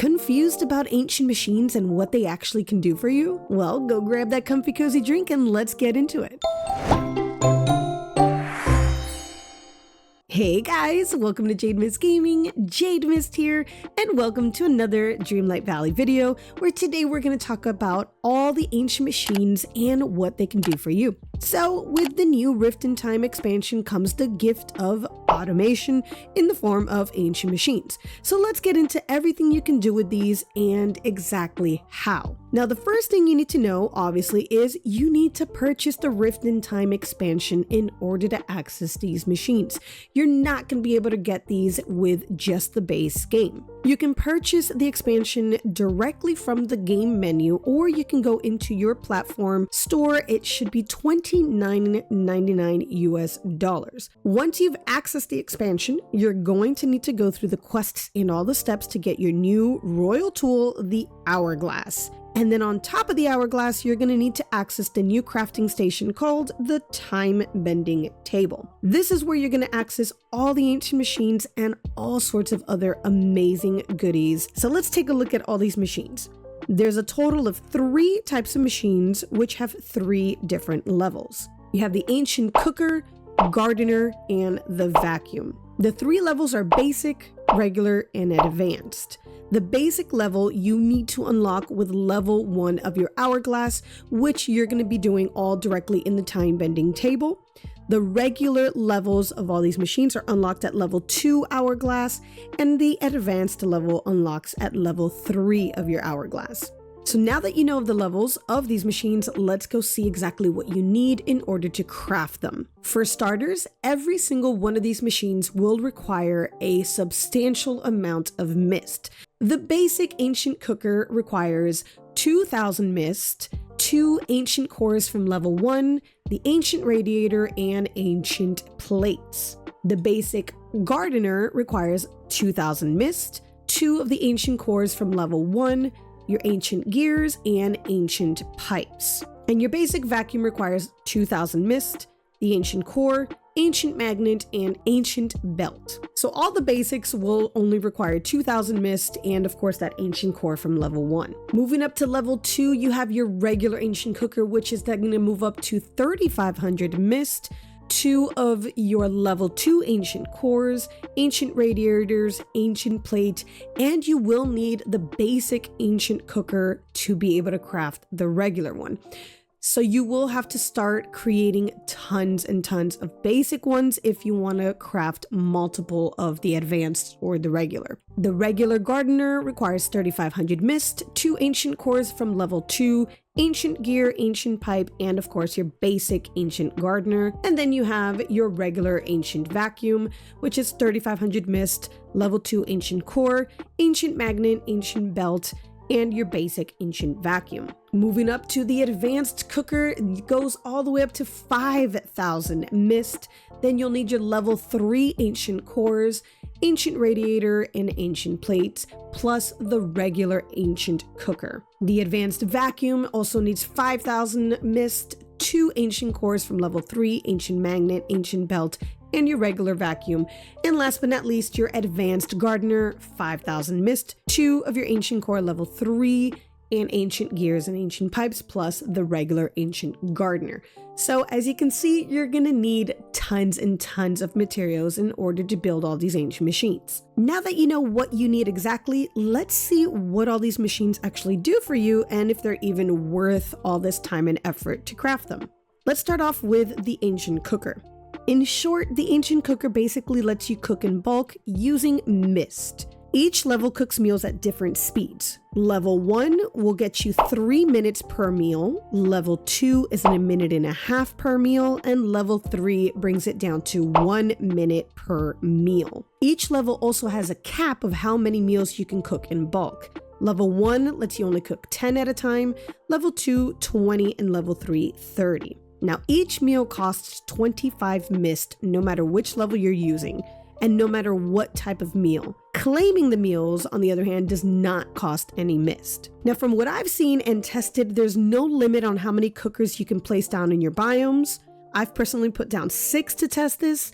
Confused about ancient machines and what they actually can do for you? Well, go grab that comfy cozy drink and let's get into it. Hey guys, welcome to Jade Mist Gaming, Jade Mist here, and welcome to another Dreamlight Valley video, where today we're going to talk about all the ancient machines and what they can do for you. So with the new Rift in Time expansion comes the gift of automation in the form of ancient machines. So let's get into everything you can do with these and exactly how. Now the first thing you need to know, obviously, is you need to purchase the Rift in Time expansion in order to access these machines. You're not going to be able to get these with just the base game. You can purchase the expansion directly from the game menu, or you can go into your platform store. It should be $29.99 US. Once you've accessed the expansion, you're going to need to go through the quests and all the steps to get your new royal tool, the Hourglass. And then on top of the Hourglass, you're going to need to access the new crafting station called the Time Bending Table. This is where you're going to access all the ancient machines and all sorts of other amazing goodies. So let's take a look at all these machines. There's a total of 3 types of machines, which have 3 different levels. You have the Ancient Cooker, Gardener, and the Vacuum. The 3 levels are Basic, Regular, and Advanced. The basic level you need to unlock with level 1 of your Hourglass, which you're going to be doing all directly in the Time Bending Table. The regular levels of all these machines are unlocked at level 2 Hourglass, and the advanced level unlocks at level 3 of your Hourglass. So now that you know of the levels of these machines, let's go see exactly what you need in order to craft them. For starters, every single one of these machines will require a substantial amount of mist. The basic Ancient Cooker requires 2,000 mist, 2 ancient cores from level 1, the Ancient Radiator, and ancient plates. The basic Gardener requires 2,000 mist, 2 of the ancient cores from level 1, your ancient gears, and ancient pipes. And your basic Vacuum requires 2,000 mist, the ancient core, ancient magnet, and ancient belt. So all the basics will only require 2,000 mist and of course that ancient core from level 1. Moving up to level 2, you have your regular Ancient Cooker, which is then going to move up to 3,500 mist, 2 of your level 2 ancient cores, ancient radiators, ancient plate, and you will need the basic Ancient Cooker to be able to craft the regular one. So you will have to start creating tons and tons of basic ones if you want to craft multiple of the advanced or the regular. The regular Gardener requires 3,500 mist, 2 ancient cores from level 2, ancient gear, ancient pipe, and of course your basic Ancient Gardener. And then you have your regular Ancient Vacuum, which is 3,500 mist, level 2 ancient core, ancient magnet, ancient belt, and your basic Ancient Vacuum. Moving up to the Advanced Cooker, it goes all the way up to 5,000 mist. Then you'll need your level 3 ancient cores, ancient radiator, and ancient plates, plus the regular Ancient Cooker. The Advanced Vacuum also needs 5,000 mist, 2 ancient cores from level 3, ancient magnet, ancient belt, and your regular Vacuum. And last but not least, your Advanced Gardener, 5,000 mist, 2 of your ancient core level 3, and ancient gears and ancient pipes, plus the regular Ancient Gardener. So as you can see, you're gonna need tons and tons of materials in order to build all these ancient machines. Now that you know what you need exactly, let's see what all these machines actually do for you and if they're even worth all this time and effort to craft them. Let's start off with the Ancient Cooker. In short, the Ancient Cooker basically lets you cook in bulk using mist. Each level cooks meals at different speeds. Level 1 will get you 3 minutes per meal, level 2 is in 1.5 minutes per meal, and level 3 brings it down to 1 minute per meal. Each level also has a cap of how many meals you can cook in bulk. Level 1 lets you only cook 10 at a time, level 2 20, and level 3 30. Now each meal costs 25 mist no matter which level you're using, and no matter what type of meal. Claiming the meals, on the other hand, does not cost any mist. Now, from what I've seen and tested, there's no limit on how many cookers you can place down in your biomes. I've personally put down 6 to test this,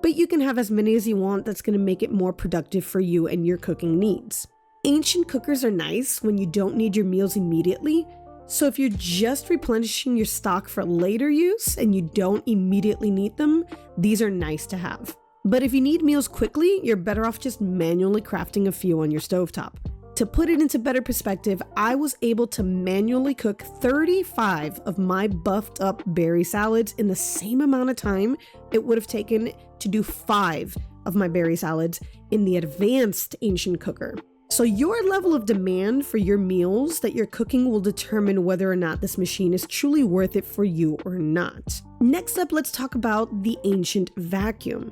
but you can have as many as you want. That's going to make it more productive for you and your cooking needs. Ancient cookers are nice when you don't need your meals immediately. So if you're just replenishing your stock for later use and you don't immediately need them, these are nice to have. But if you need meals quickly, you're better off just manually crafting a few on your stovetop. To put it into better perspective, I was able to manually cook 35 of my buffed up berry salads in the same amount of time it would have taken to do 5 of my berry salads in the advanced ancient cooker. So your level of demand for your meals that you're cooking will determine whether or not this machine is truly worth it for you or not. Next up, let's talk about the ancient vacuum.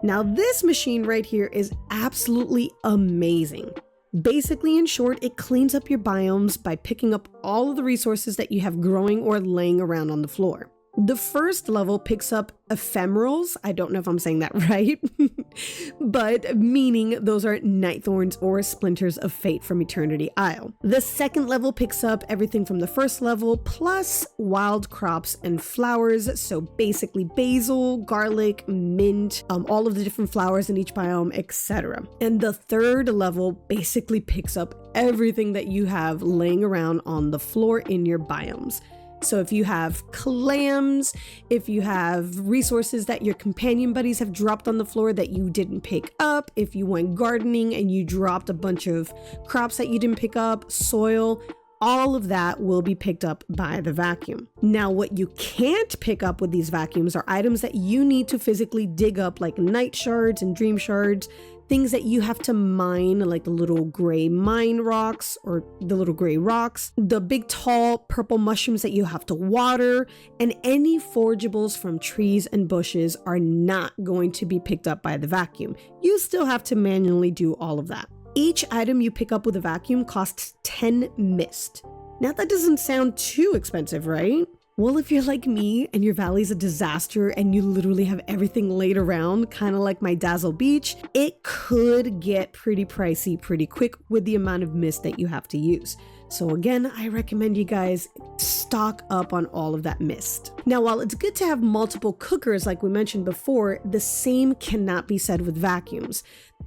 Now this machine right here is absolutely amazing. Basically, in short, it cleans up your biomes by picking up all of the resources that you have growing or laying around on the floor. The first level picks up ephemerals. I don't know if I'm saying that right, but meaning those are night thorns or splinters of fate from Eternity Isle. The second level picks up everything from the first level, plus wild crops and flowers. So basically basil, garlic, mint, all of the different flowers in each biome, etc. And the third level basically picks up everything that you have laying around on the floor in your biomes. So if you have clams, if you have resources that your companion buddies have dropped on the floor that you didn't pick up, if you went gardening and you dropped a bunch of crops that you didn't pick up, soil, all of that will be picked up by the vacuum. Now, what you can't pick up with these vacuums are items that you need to physically dig up, like night shards and dream shards, things that you have to mine, like the little gray mine rocks or the little gray rocks, the big tall purple mushrooms that you have to water, and any forageables from trees and bushes are not going to be picked up by the vacuum. You still have to manually do all of that. Each item you pick up with a vacuum costs 10 mist. Now that doesn't sound too expensive, right? Well, if you're like me and your valley's a disaster and you literally have everything laid around, kind of like my Dazzle Beach, it could get pretty pricey pretty quick with the amount of mist that you have to use. So again, I recommend you guys stock up on all of that mist. Now, while it's good to have multiple cookers like we mentioned before, the same cannot be said with vacuums.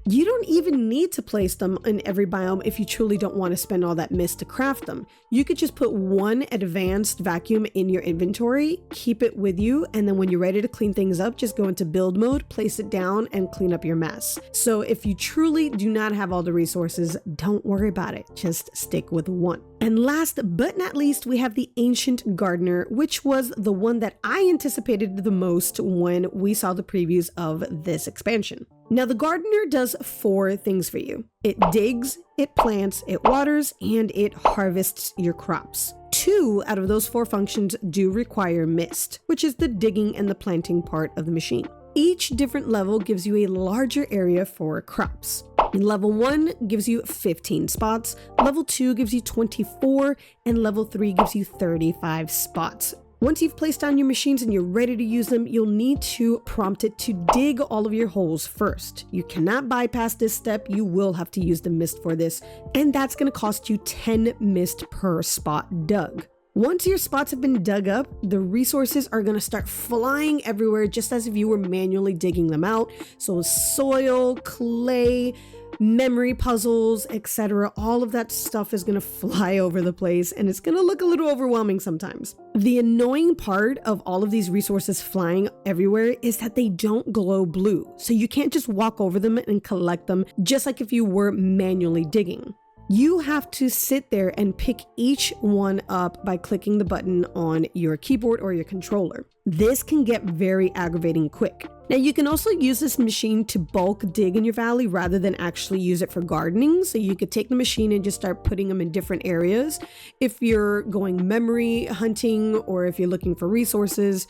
You don't even need to place them in every biome if you truly don't want to spend all that mist to craft them. You could just put one advanced vacuum in your inventory, keep it with you, and then when you're ready to clean things up, just go into build mode, place it down, and clean up your mess. So if you truly do not have all the resources, don't worry about it. Just stick with one. And last but not least, we have the Ancient Gardener, which was the one that I anticipated the most when we saw the previews of this expansion. Now, the gardener does 4 things for you. It digs, it plants, it waters, and it harvests your crops. 2 out of those 4 functions do require mist, which is the digging and the planting part of the machine. Each different level gives you a larger area for crops. Level 1 gives you 15 spots, level 2 gives you 24, and level 3 gives you 35 spots. Once you've placed down your machines and you're ready to use them, you'll need to prompt it to dig all of your holes first. You cannot bypass this step. You will have to use the mist for this, and that's going to cost you 10 mist per spot dug. Once your spots have been dug up, the resources are going to start flying everywhere just as if you were manually digging them out. So soil, clay, memory puzzles, etc. All of that stuff is going to fly over the place and it's going to look a little overwhelming sometimes. The annoying part of all of these resources flying everywhere is that they don't glow blue. So you can't just walk over them and collect them just like if you were manually digging. You have to sit there and pick each one up by clicking the button on your keyboard or your controller. This can get very aggravating quick. Now, you can also use this machine to bulk dig in your valley rather than actually use it for gardening. So you could take the machine and just start putting them in different areas. If you're going memory hunting or if you're looking for resources,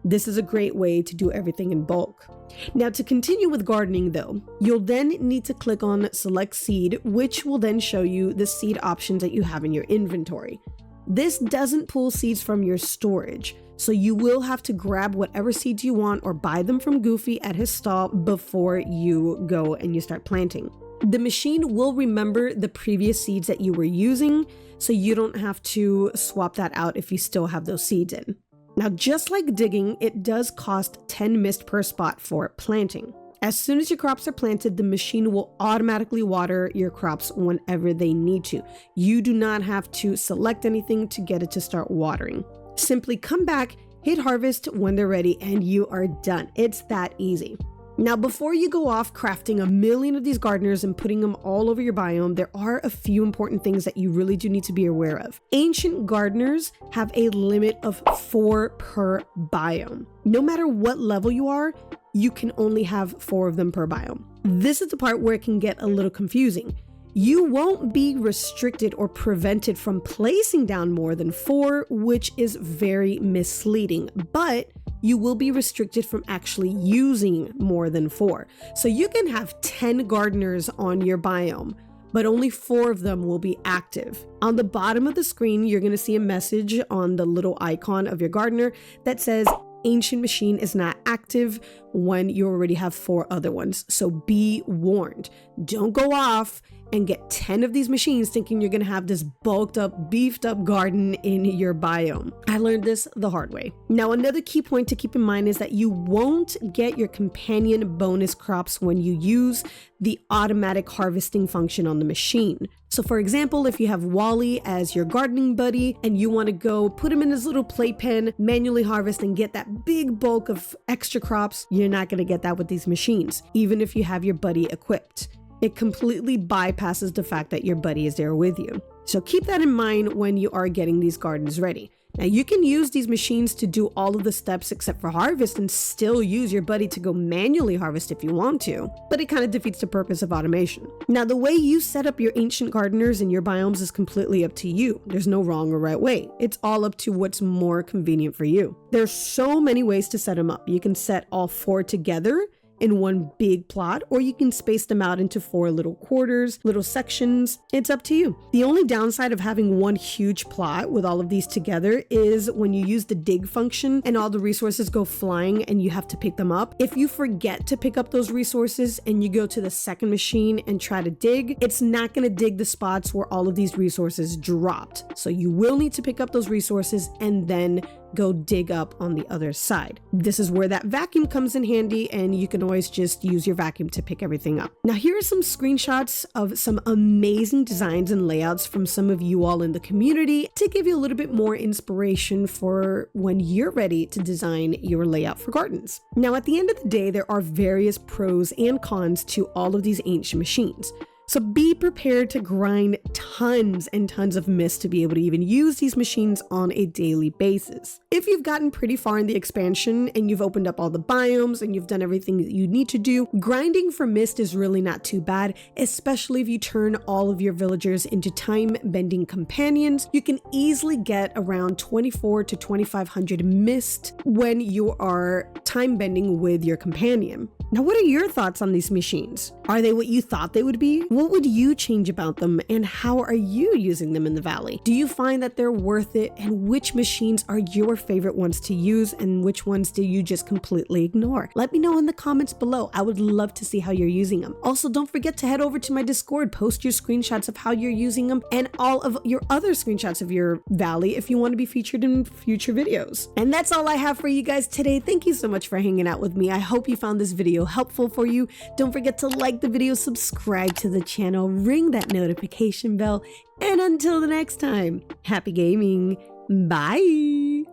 this is a great way to do everything in bulk. Now, to continue with gardening though, you'll then need to click on select seed, which will then show you the seed options that you have in your inventory. This doesn't pull seeds from your storage, so you will have to grab whatever seeds you want or buy them from Goofy at his stall before you go and you start planting. The machine will remember the previous seeds that you were using, so you don't have to swap that out if you still have those seeds in. Now, just like digging, it does cost 10 mist per spot for planting. As soon as your crops are planted, the machine will automatically water your crops whenever they need to. You do not have to select anything to get it to start watering. Simply come back, hit harvest when they're ready, and you are done. It's that easy. Now, before you go off crafting a million of these gardeners and putting them all over your biome, there are a few important things that you really do need to be aware of. Ancient gardeners have a limit of 4 per biome. No matter what level you are, you can only have 4 of them per biome. This is the part where it can get a little confusing. You won't be restricted or prevented from placing down more than 4, which is very misleading, but you will be restricted from actually using more than 4. So you can have 10 gardeners on your biome, but only 4 of them will be active. On the bottom of the screen, you're going to see a message on the little icon of your gardener that says, Ancient Machine is not active when you already have 4 other ones. So be warned. Don't go off and get 10 of these machines thinking you're going to have this bulked up, beefed up garden in your biome. I learned this the hard way. Now, another key point to keep in mind is that you won't get your companion bonus crops when you use the automatic harvesting function on the machine. So for example, if you have Wally as your gardening buddy and you want to go put him in his little playpen, manually harvest and get that big bulk of extra crops, you're not going to get that with these machines, even if you have your buddy equipped. It completely bypasses the fact that your buddy is there with you. So keep that in mind when you are getting these gardens ready. Now you can use these machines to do all of the steps except for harvest and still use your buddy to go manually harvest if you want to, but it kind of defeats the purpose of automation. Now the way you set up your ancient gardeners in your biomes is completely up to you. There's no wrong or right way. It's all up to what's more convenient for you. There's so many ways to set them up. You can set all 4 together in one big plot, or you can space them out into 4 little quarters, little sections. It's up to you. The only downside of having one huge plot with all of these together is when you use the dig function and all the resources go flying and you have to pick them up. If you forget to pick up those resources and you go to the second machine and try to dig, it's not going to dig the spots where all of these resources dropped. So you will need to pick up those resources and then go dig up on the other side. This is where that vacuum comes in handy, and you can always just use your vacuum to pick everything up. Now here are some screenshots of some amazing designs and layouts from some of you all in the community to give you a little bit more inspiration for when you're ready to design your layout for gardens. Now at the end of the day, there are various pros and cons to all of these ancient machines. So be prepared to grind tons and tons of mist to be able to even use these machines on a daily basis. If you've gotten pretty far in the expansion and you've opened up all the biomes and you've done everything that you need to do, grinding for mist is really not too bad, especially if you turn all of your villagers into time-bending companions. You can easily get around 24 to 2500 mist when you are time-bending with your companion. Now, what are your thoughts on these machines? Are they what you thought they would be? What would you change about them, and how are you using them in the valley? Do you find that they're worth it, and which machines are your favorite ones to use, and which ones do you just completely ignore? Let me know in the comments below. I would love to see how you're using them. Also, don't forget to head over to my Discord, post your screenshots of how you're using them and all of your other screenshots of your valley if you want to be featured in future videos. And that's all I have for you guys today. Thank you so much for hanging out with me. I hope you found this video helpful for you. Don't forget to like the video, subscribe to the channel, ring that notification bell, and until the next time, happy gaming. Bye.